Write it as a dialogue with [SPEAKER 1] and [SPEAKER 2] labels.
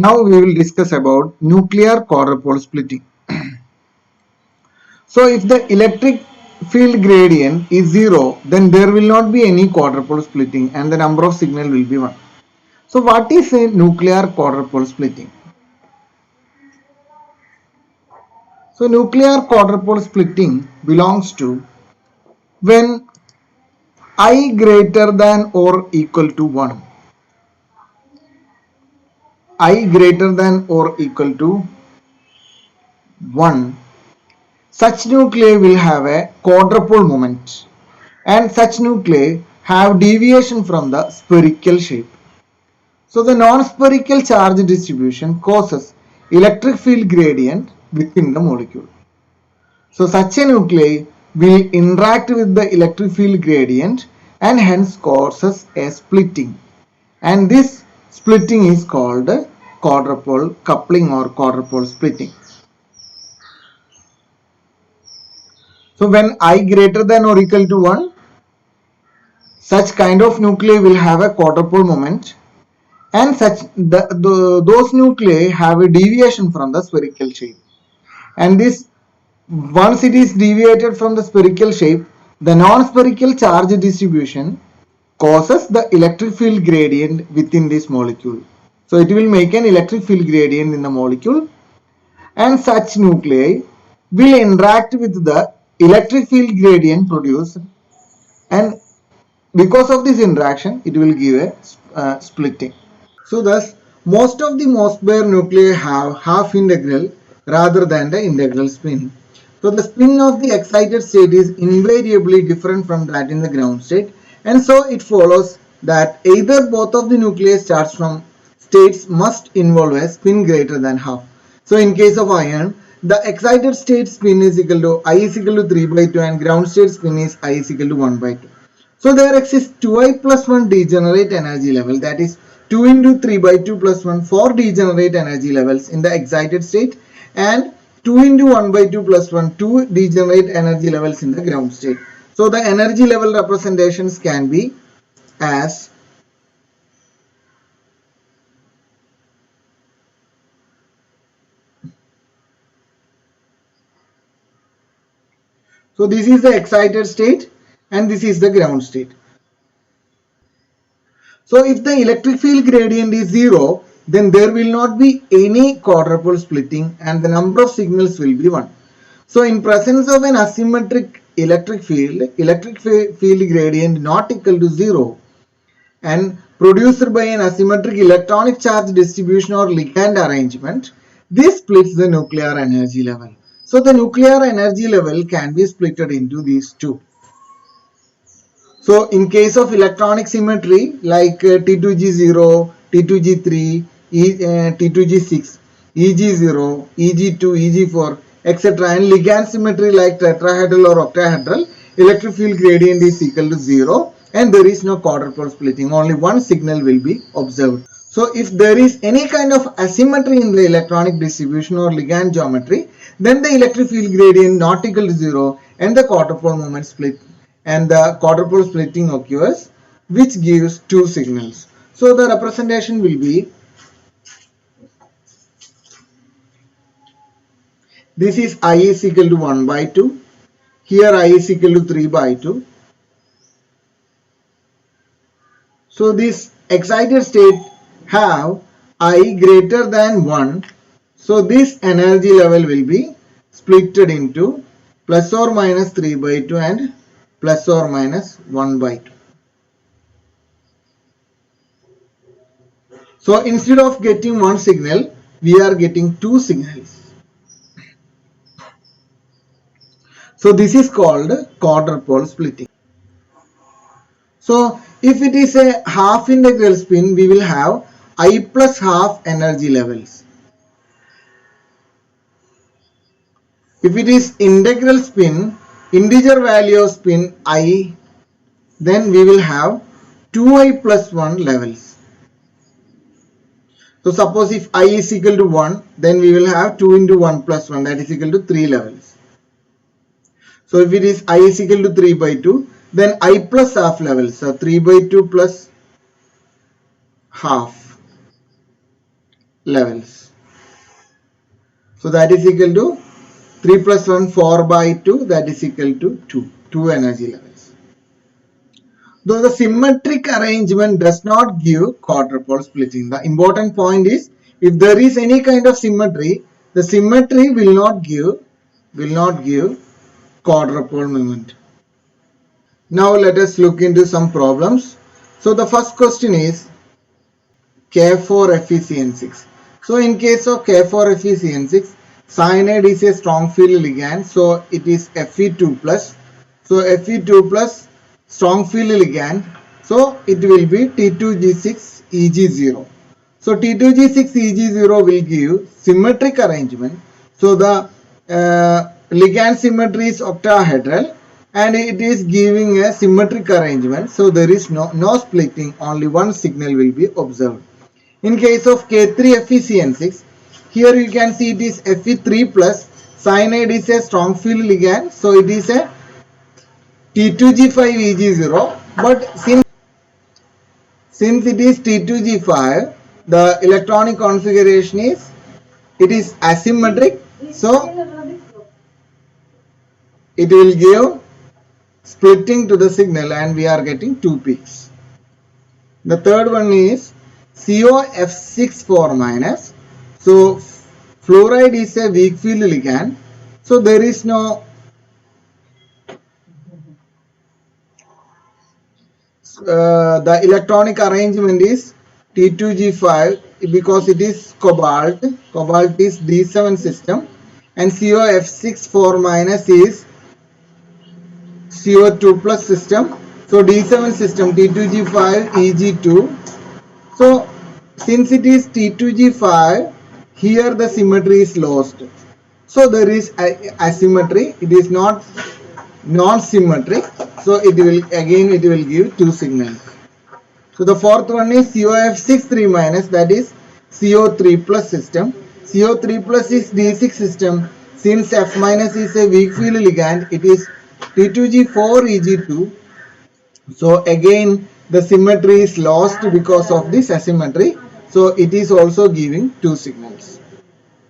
[SPEAKER 1] Now we will discuss about nuclear quadrupole splitting. So if the electric field gradient is 0, then there will not be any quadrupole splitting and the number of signal will be 1. So what is a nuclear quadrupole splitting? So nuclear quadrupole splitting belongs to when I greater than or equal to 1. I greater than or equal to 1. Such nuclei will have a quadrupole moment and such nuclei have deviation from the spherical shape. So the non-spherical charge distribution causes electric field gradient within the molecule. So such a nuclei will interact with the electric field gradient and hence causes a splitting. And this splitting is called quadrupole coupling or quadrupole splitting. So when I greater than or equal to 1, such kind of nuclei will have a quadrupole moment and those nuclei have a deviation from the spherical shape. And this, once it is deviated from the spherical shape, the non-spherical charge distribution causes the electric field gradient within this molecule. So it will make an electric field gradient in the molecule and such nuclei will interact with the electric field gradient produced, and because of this interaction it will give a splitting. So thus most of the Mossberg nuclei have half integral rather than the integral spin. So the spin of the excited state is invariably different from that in the ground state, and so it follows that either both of the nuclei starts from states must involve a spin greater than half. So in case of iron, the excited state spin is equal to I is equal to 3 by 2 and ground state spin is I is equal to 1 by 2. So there exists 2i plus 1 degenerate energy level, that is 2 into 3 by 2 plus 1 for degenerate energy levels in the excited state and 2 into 1 by 2 plus 1 2 degenerate energy levels in the ground state. So the energy level representations can be as so this is the excited state and this is the ground state. So if the electric field gradient is 0, then there will not be any quadrupole splitting and the number of signals will be 1. So in presence of an asymmetric electric field gradient not equal to 0 and produced by an asymmetric electronic charge distribution or ligand arrangement, this splits the nuclear energy level. So the nuclear energy level can be splitted into these two. So in case of electronic symmetry like T2G0, T2G3, T2G6, EG0, EG2, EG4, etc. and ligand symmetry like tetrahedral or octahedral, electric field gradient is equal to 0 and there is no quadrupole splitting. Only one signal will be observed. So if there is any kind of asymmetry in the electronic distribution or ligand geometry, then the electric field gradient not equal to 0 and the quadrupole moment split and the quadrupole splitting occurs, which gives two signals. So the representation will be, this is I is equal to 1 by 2, here I is equal to 3 by 2. So this excited state have I greater than 1. So this energy level will be splitted into plus or minus 3 by 2 and plus or minus 1 by 2. So instead of getting one signal, we are getting two signals. So this is called quadrupole splitting. So if it is a half integral spin, we will have I plus half energy levels. If it is integral spin, integer value of spin I, then we will have 2i plus 1 levels. So suppose if I is equal to 1, then we will have 2 into 1 plus 1, that is equal to 3 levels. So if it is I is equal to 3 by 2, then I plus half levels. So 3 by 2 plus half. levels. So that is equal to 3 plus 1, 4 by 2, that is equal to 2 energy levels. Though the symmetric arrangement does not give quadrupole splitting. The important point is, if there is any kind of symmetry, the symmetry will not give quadrupole moment. Now let us look into some problems. So the first question is K4FeCN6. So in case of K4FeCN6, cyanide is a strong field ligand, so it is Fe2 plus. So Fe2 plus strong field ligand, so it will be T2G6Eg0. So T2G6Eg0 will give symmetric arrangement. So the ligand symmetry is octahedral and it is giving a symmetric arrangement. So there is no splitting, only one signal will be observed. In case of K3FeCN6, here you can see it is Fe3 plus. Cyanide is a strong field ligand, so it is a T2G5Eg0. But since it is T2G5, the electronic configuration is asymmetric, so it will give splitting to the signal and we are getting 2 peaks. The third one is COF6 4 minus. So fluoride is a weak field ligand, so there is no the electronic arrangement is T2G5 because it is cobalt. Cobalt is D7 system and COF6 4 minus is CO2 plus system. So D7 system T2G5 Eg2. So since it is T2G5, here the symmetry is lost. So there is asymmetry. It is not non-symmetric. So it will give 2 signals. So the fourth one is COF6 3 minus, that is CO3 plus system. CO3 plus is D6 system. Since F minus is a weak field ligand, it is T2G4 Eg2. So again the symmetry is lost because of this asymmetry. So it is also giving 2 signals.